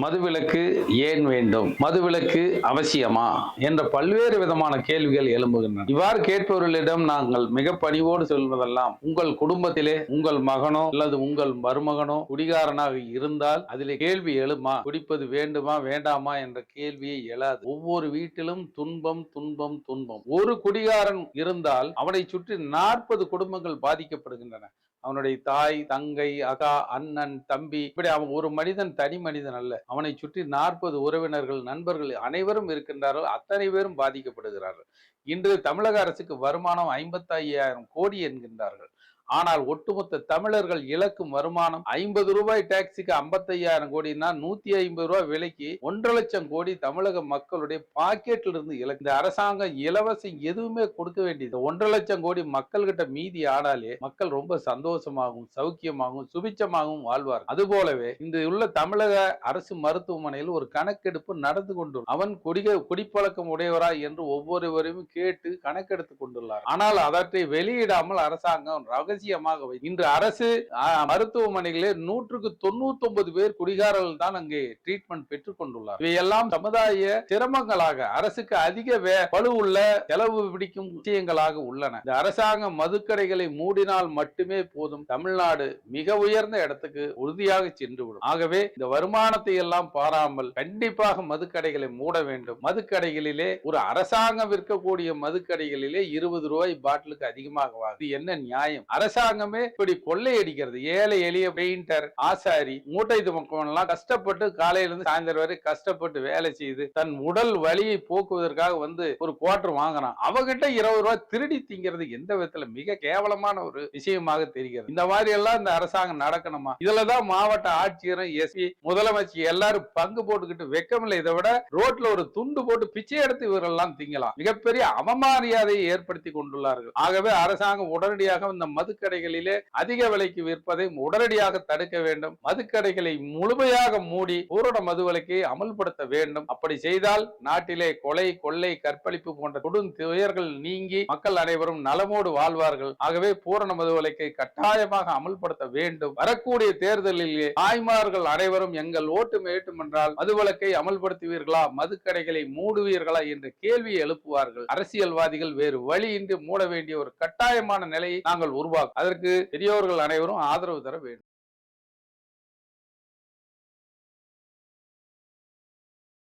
மதுவிலக்கு ஏன் வேண்டும், மதுவிலக்கு அவசியமா என்ற பல்வேறு விதமான கேள்விகள் எழும்புகின்றன. இவ்வாறு கேட்பவர்களிடம் நாங்கள் மிக பணிவோடு சொல்வதெல்லாம், உங்கள் குடும்பத்திலே உங்கள் மகனோ அல்லது உங்கள் மருமகனோ குடிகாரனாக இருந்தால் அதிலே கேள்வி எழுமா, குடிப்பது வேண்டுமா வேண்டாமா என்ற கேள்வியே எழாது. ஒவ்வொரு வீட்டிலும் துன்பம் துன்பம் துன்பம். ஒரு குடிகாரன் இருந்தால் அவனை சுற்றி 40 குடும்பங்கள் பாதிக்கப்படுகின்றன. அவனுடைய தாய், தங்கை, அக்கா, அண்ணன், தம்பி, இப்படி அவன் ஒரு மனிதன் தனி மனிதன் அல்ல. அவனை சுற்றி 40 உறவினர்கள், நண்பர்கள் அனைவரும் இருக்கின்றார்கள். அத்தனை பேரும் பாதிக்கப்படுகிறார்கள். இன்று தமிழக அரசுக்கு வருமானம் 55,000 கோடி என்கின்றார்கள். ஆனால் ஒட்டுமொத்த தமிழர்கள் இலக்கும் வருமானம் 50 ரூபாய் டாக்ஸிக்கு 55,000 கோடினா 150 ரூபாய் விலைக்கு 1,50,000 கோடி தமிழக மக்களுடைய பாக்கெட்ல இருந்து இலக்கு. இந்த அரசாங்கம் இலவசம் எதுவுமே கொடுக்க வேண்டியது 1,50,000 கோடி மக்கள் கிட்ட மீதி ஆனாலே மக்கள் ரொம்ப சந்தோஷமாகவும் சௌக்கியமாகவும் சுபிச்சமாகவும் வாழ்வார். அதுபோலவே இந்த உள்ள தமிழக அரசு மருத்துவமனையில் ஒரு கணக்கெடுப்பு நடந்து கொண்டு அவன் குடிப்பழக்கம் உடையவரா என்று ஒவ்வொருவரையும் கேட்டு கணக்கெடுத்து கொண்டுள்ளார். ஆனால் அவற்றை வெளியிடாமல் அரசாங்கம் ரகசியமாக இன்று அரசு மருத்துவமனைகளில் 199 பேர் குடிகாரர்கள் தான் அங்கே ட்ரீட்மெண்ட் பெற்றுக் கொண்டுள்ளார். இவையெல்லாம் சமுதாய சிரமங்களாக அரசுக்கு அதிக பளுவுள்ள செலவு பிடிக்கும் விஷயங்களாக உள்ளன. இந்த அரசாங்கம் மதுக்கடைகளை மூடினால் மட்டுமே போதும், தமிழ்நாடு மிக உயர்ந்த இடத்துக்கு உறுதியாக சென்றுவிடும். ஆகவே இந்த வருமானத்தை எல்லாம் பாராமல் கண்டிப்பாக மதுக்கடைகளை மூட வேண்டும். மதுக்கடைகளிலே ஒரு அரசாங்கம் விற்கக்கூடிய மதுக்கடைகளிலே 20 ரூபாய் பாட்டிலுக்கு அதிகமாக வாங்குது. என்ன நியாயம்? அரசாங்கமே இப்படி கொள்ளையடிக்கிறது. ஏழை எளிய பெயிண்டர், ஆசாரி, மூட்டை துமக்கவன்லாம் கஷ்டப்பட்டு காலையிலிருந்து சாயந்தரம் வரை கஷ்டப்பட்டு வேலை செய்து தன் உடல் வலியை போக்குவதற்காக வந்து ஒரு குவார்டர் வாங்குறான். அவகிட்ட 20 ரூபாய் திருடி திங்கிறது எந்த விதத்துல மிக கேவலமான ஒரு விஷயமாக தெரிகிறது. இந்த மாதிரி எல்லாம் இந்த அரசாங்கம் நடக்கணுமா? இதுலதான் மாவட்ட ஆட்சியரும், எஸ்பி, முதலமைச்சர் எல்லாரும் பங்கு போட்டுக்கிட்டு வெக்கமில்லை. இதை விட ரோட்ல ஒரு துண்டு போட்டு பிச்சை எடுத்து இவர்கள் எல்லாம் திங்கலாம். மிகப்பெரிய அவமரியாதையை ஏற்படுத்தி கொண்டுள்ளார்கள். ஆகவே அரசாங்கம் உடனடியாக இந்த மதுக்கடைகளிலே அதிக விலைக்கு விற்பதை உடனடியாக தடுக்க வேண்டும். மதுக்கடைகளை முழுமையாக மூடி பூரண மதுவிலக்கை அமல்படுத்த வேண்டும். அப்படி செய்தால் நாட்டிலே கொலை, கொள்ளை, கற்பழிப்பு போன்ற கொடும் துயர்கள் நீங்கி மக்கள் அனைவரும் நலமோடு வாழ்வார்கள். ஆகவே பூரண மதுவிலக்கை கட்டாயமாக அமல்படுத்த வேண்டும். வரக்கூடிய தேர்தலிலே தாய்மார்கள் அனைவரும் எங்கள் ஓட்டு மேட்டும் என்றால் மதுவிலக்கை அமல்படுத்துவீர்களா, மதுக்கடைகளை மூடுவீர்களா என்ற கேள்வியை எழுப்புவார்கள். அரசியல்வாதிகள் வேறு வழியின்றி மூட வேண்டிய ஒரு கட்டாயமான நிலையை நாங்கள் உருவாக்கும். அதற்கு பெரியோர்கள் அனைவரும் ஆதரவு தர வேண்டும்.